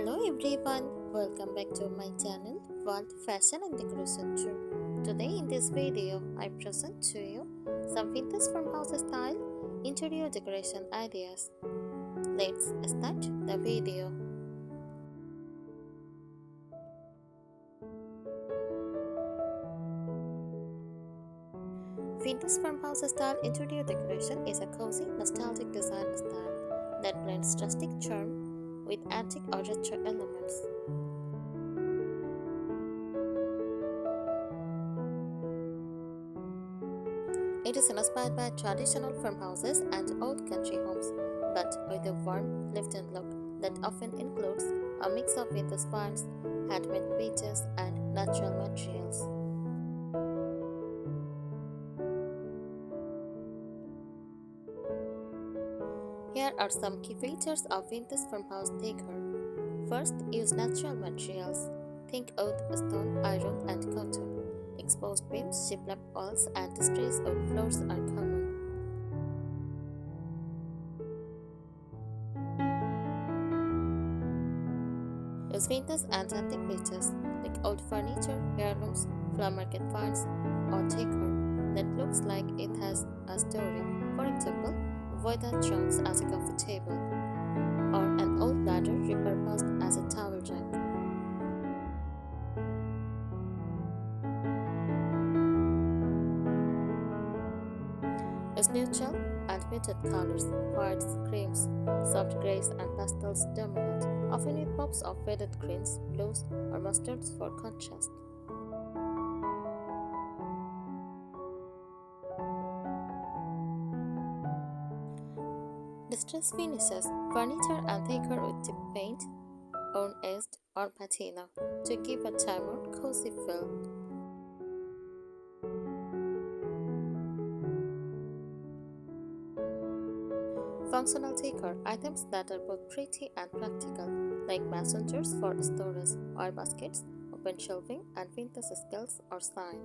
Hello everyone, welcome back to my channel World Fashion and Decoration Tour. Today in this video, I present to you some vintage farmhouse style interior decoration ideas. Let's start the video. Vintage farmhouse style interior decoration is a cozy, nostalgic design style that blends rustic charm with antique or retro elements. It is inspired by traditional farmhouses and old country homes, but with a warm, lived-in look that often includes a mix of vintage finds, handmade pieces, and natural materials. Here are some key features of vintage farmhouse decor. First, use natural materials. Think oak, stone, iron, and cotton. Exposed beams, shiplap walls, and distressed wood floors are common. Use vintage and antique pieces like old furniture, heirlooms, flower market finds, or decor that looks like it has a story. For example, voida trunks as a coffee table, or an old ladder repurposed as a towel rack. Use neutral and muted colors, whites, creams, soft grays, and pastels dominate, often with pops of faded greens, blues, or mustards for contrast. Distress finishes, furniture and decor with tip paint, own edged or patina to give a time-worn cozy feel. Functional decor items that are both pretty and practical, like mason jars for storage or baskets, open shelving, and vintage scales or sign.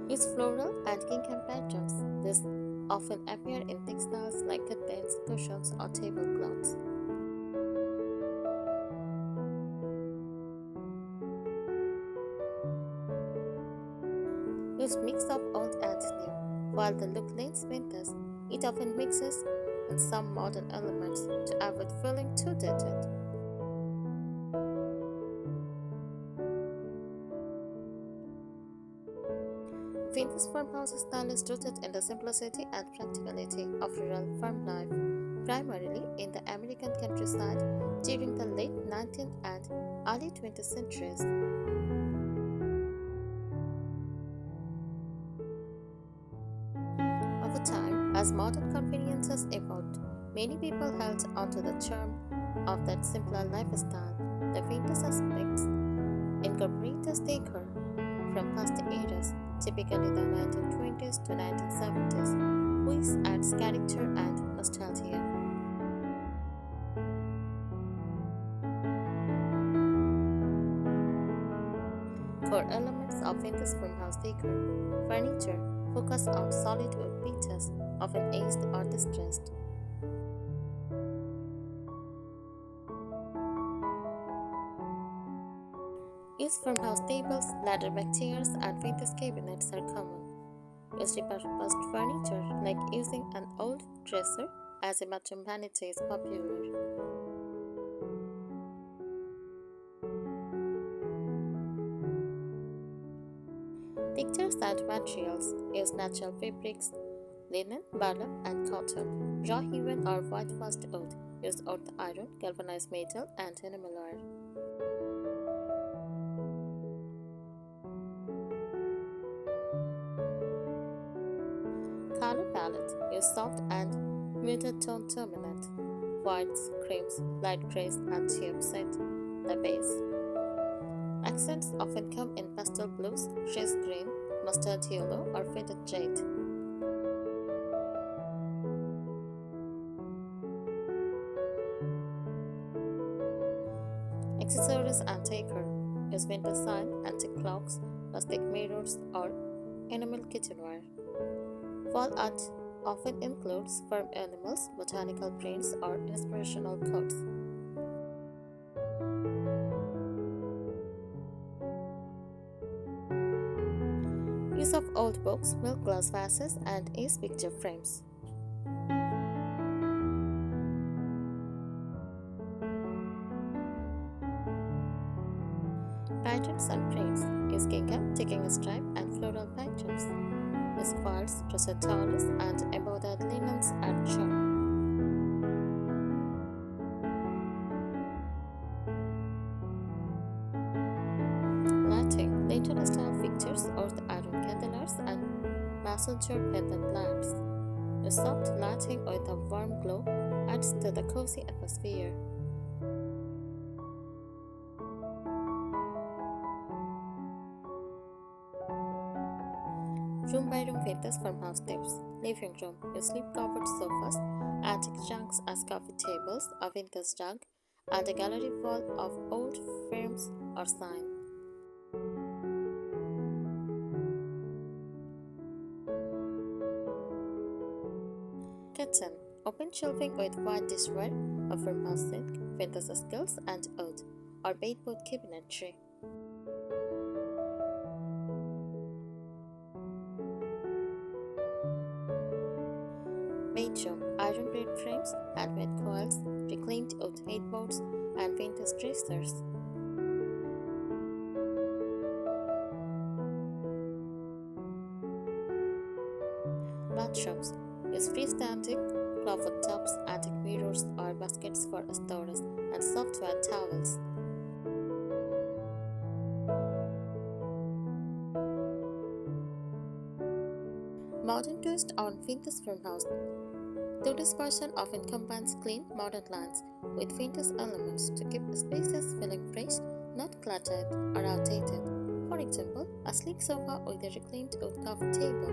Use floral and gingham patterns. These often appear in textiles like curtains, cushions, or tablecloths. Use mix of old and new. While the look leans vintage, it often mixes in some modern elements to avoid feeling too dated. Vintage farmhouse style is rooted in the simplicity and practicality of rural farm life, primarily in the American countryside during the late 19th and early 20th centuries. Over time, as modern conveniences evolved, many people held onto the charm of that simpler lifestyle. The vintage aspects incorporate decor from past eras, typically the 1920s to 1970s, which adds character and nostalgia. Core elements of vintage farmhouse decor: furniture focus on solid wood pieces, often aged or distressed. Use farmhouse tables, ladder-back chairs, and vintage cabinets are common. Use repurposed furniture, like using an old dresser as a bathroom vanity is popular. Textures and materials: use natural fabrics, linen, burlap, and cotton. Raw hewn or whitewashed wood. Use old iron, galvanized metal, and enamel wire. Color palette: use soft and muted tone dominant. Whites, creams, light grays, and taupe set the base. Accents often come in pastel blues, shades green, mustard yellow, or faded jade. Accessories and decor: use vintage sign, antique clocks, rustic mirrors, or enamel kitchenware. Wall art often includes farm animals, botanical prints, or inspirational quotes. Use of old books, milk glass vases, and ace picture frames. Patterns and prints. Use gingham, ticking stripe, and floral patterns. Use quilts, crochet towels, and embroidered linens add charm. Lighting. Lantern style fixtures or the iron candlelights and messenger pendant lamps. The soft lighting with a warm glow adds to the cozy atmosphere. Room by room vintage farmhouse tips. Living room. Use sleep covered sofas, antique junks as coffee tables, a vintage jug, and a gallery wall of old frames or signs. Kitchen. Open shelving with white dishware, a farmhouse sink, vintage skills and oud, or baseboard cabinetry. Bedroom. Iron braid frames, handmade coils, reclaimed oak headboards, and vintage dressers. Bathrooms. Use freestanding closet tops, antique mirrors, or baskets for storage, and software towels. Modern twist on vintage farmhouse. Today's version often combines clean, modern lines with vintage elements to keep spaces feeling fresh, not cluttered or outdated. For example, a sleek sofa with a reclaimed oak coffee table.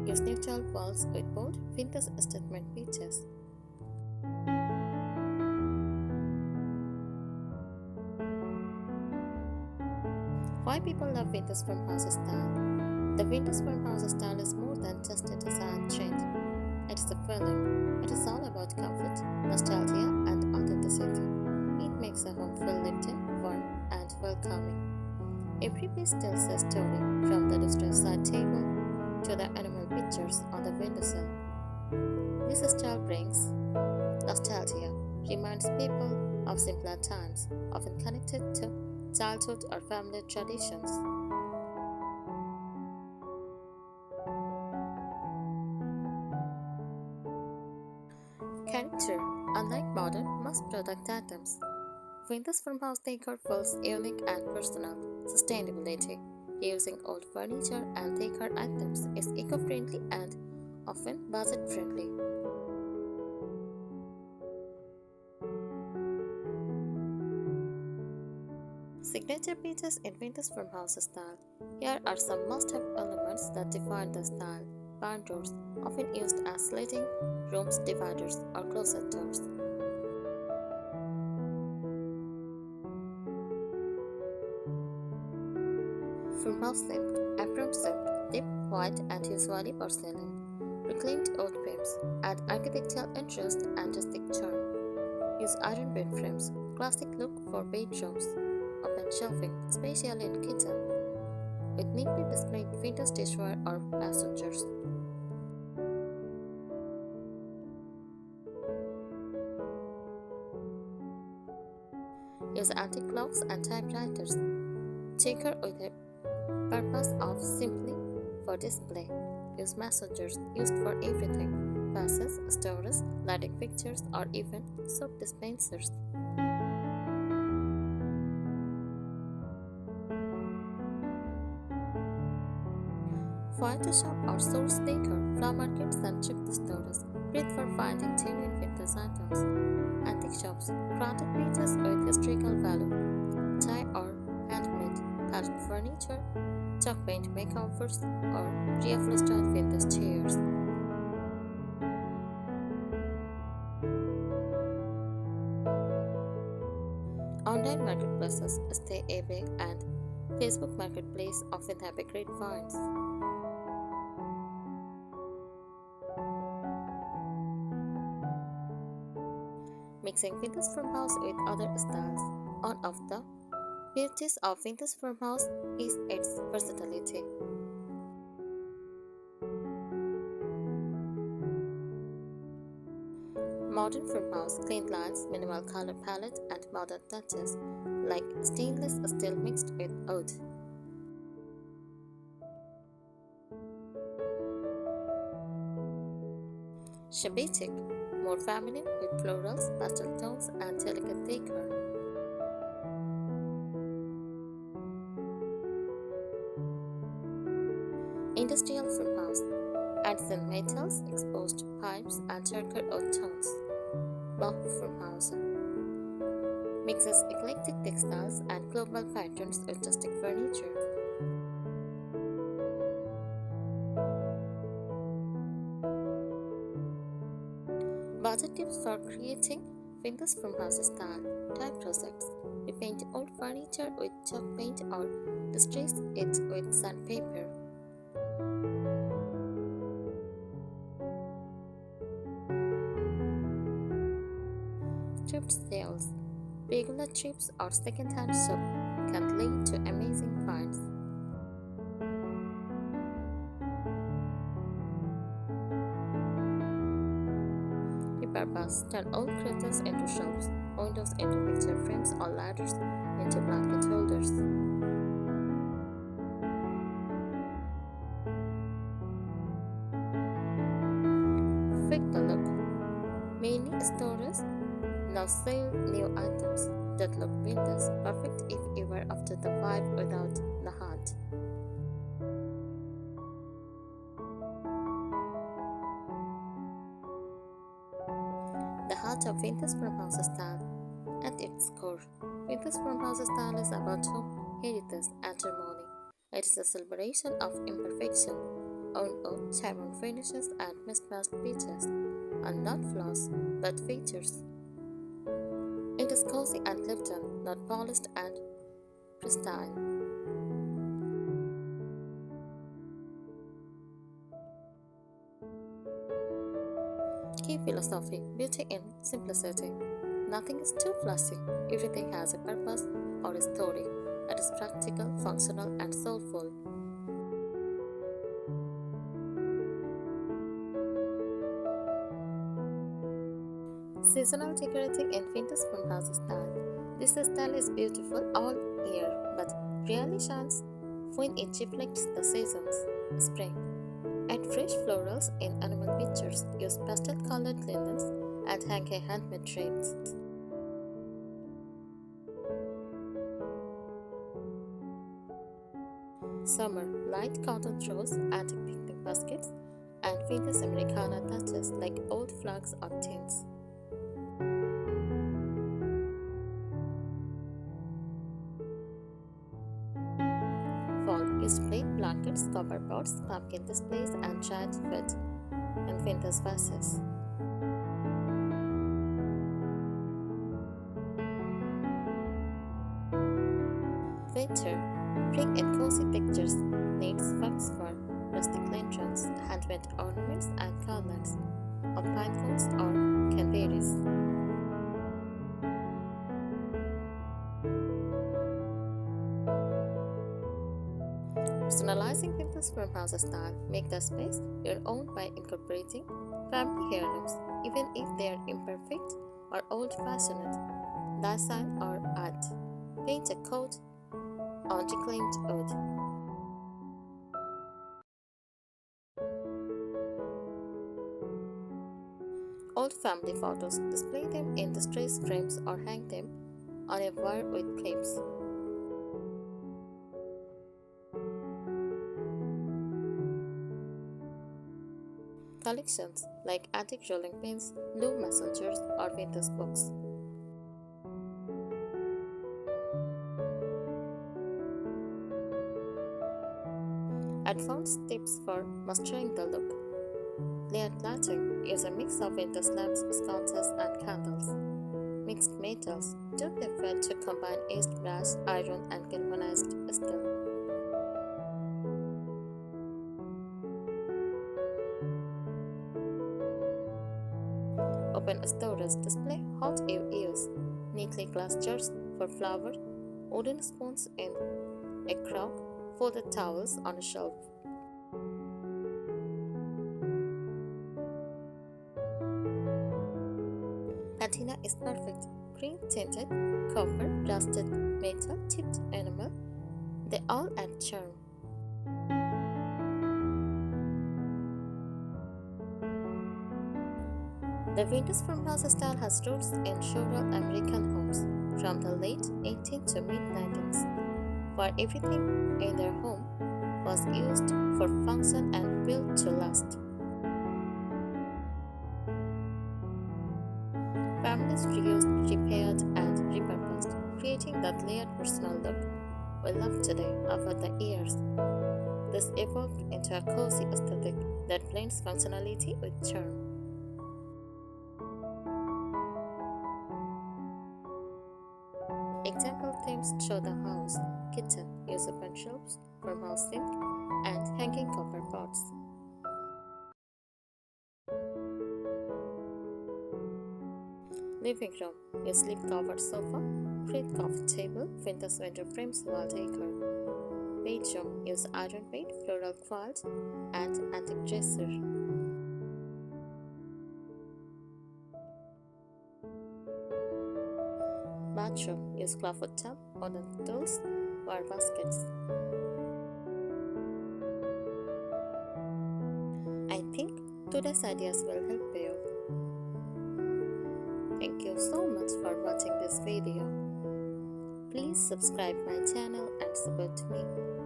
Use neutral walls with bold, vintage statement pieces. Why people love vintage farmhouse style? The vintage farmhouse style is more than just a design trend. It is a feeling. It is all about comfort, nostalgia, and authenticity. It makes a home feel lived in, warm, and welcoming. Every piece tells a story, from the distressed side table to the animal pictures on the windowsill. This style brings nostalgia, reminds people of simpler times, often connected to childhood or family traditions. Character. Unlike modern, mass product items, vintage farmhouse decor feels unique and personal. Sustainability. Using old furniture and decor items is eco-friendly and often budget-friendly. Signature pieces in vintage farmhouse style. Here are some must-have elements that define the style. Barn doors, often used as sliding rooms, dividers, or closet doors. Farmhouse silk, apron silk, deep white and usually porcelain. Reclaimed old beams, add architectural interest and rustic charm. Use iron bed frames, classic look for bedrooms. Open shelving, especially in kitchen, with neatly displayed vintage dishware or passengers. Use antique clocks and typewriters. Checker with a purpose of simply for display. Use messengers used for everything: vases, storage, lighting fixtures, or even soap dispensers. Find a shop or source decor, flower markets, and thrift stores. Great for finding genuine vintage items. Antique shops, crowded pieces with historical value. Thai or handmade pattern furniture, chalk paint makeovers, or reupholstered vintage chairs. Online marketplaces, stay eBay and Facebook Marketplace often have a great finds. mixing vintage farmhouse with other styles. One of the beauties of vintage farmhouse is its versatility. Modern farmhouse clean lines, minimal color palette, and modern touches like stainless steel mixed with wood. Shabby chic, more feminine with florals, pastel tones, and delicate decor. Industrial farmhouse adds in metals, exposed pipes, and charcoal wood tones. Boho farmhouse mixes eclectic textiles and global patterns with rustic furniture. Budget tips for creating vintage farmhouse style type projects. Repaint old furniture with chalk paint or distress it with sandpaper. Thrift sales. Regular trips or second-hand shop can lead to amazing finds. Repurpose. Turn old cradles into shelves, windows into picture frames, or ladders into blanket holders. Fit the look. Many stores now sell new items that look vintage, perfect if you were after the vibe without the hunt. The heart of vintage farmhouse style. At its core, vintage farmhouse style is about home, heritage, and harmony. It is a celebration of imperfection, own old charm finishes and mismatched pieces, and not flaws, but features. It is cozy and lived in, not polished and pristine. Key philosophy: beauty in simplicity. Nothing is too flashy, everything has a purpose or a story. It is practical, functional, and soulful. Seasonal decorating in vintage farmhouse style. This style is beautiful all year but really shines when it reflects the seasons. Spring. Add fresh florals in animal pictures. Use pastel colored linens and hang a handmade drapes. Summer. Light cotton throws, antique picnic baskets, and vintage Americana touches like old flags or tins. Fall. Use plaid blankets, copper pots, pumpkin displays, and dried fruit in vintage vases. Winter. Bring in cozy textures, needs fox fur, rustic lanterns, handmade ornaments, and garlands of pine cones or canberries. Personalizing vintage farmhouse style. Make the space your own by incorporating family heirlooms, even if they are imperfect or old-fashioned. Design or art. Paint a coat on reclaimed wood. Old family photos. Display them in distress frames or hang them on a wire with clips. Collections like antique rolling pins, blue messengers, or vintage books. Advanced tips for mastering the look. Layered lighting. Use a mix of vintage lamps, sconces, and candles. Mixed metals. Don't be afraid to combine aged brass, iron, and galvanized steel. open storage display hot air ears, neatly glass jars for flour, wooden spoons in a crock, folded towels on a shelf. Patina is perfect. Cream tinted, copper, rusted, metal tipped enamel. They all add charm. The vintage farmhouse style has roots in rural American homes from the late 18th to mid 19th, where everything in their home was used for function and built to last. Families reused, repaired, and repurposed, creating that layered personal look we love today over the years. This evolved into a cozy aesthetic that blends functionality with charm. Example themes show the house, kitchen, use open shelves, farmhouse sink, and hanging copper pots. Living room, use slip covered sofa, great coffee table, vintage window frames, wall decor. Bedroom, use iron bed, floral quilt, and antique dresser. Bathroom, use clawfoot tub, wooden tools, wire baskets. I think today's ideas will help you. Thank you so much for watching this video. Please subscribe my channel and support me.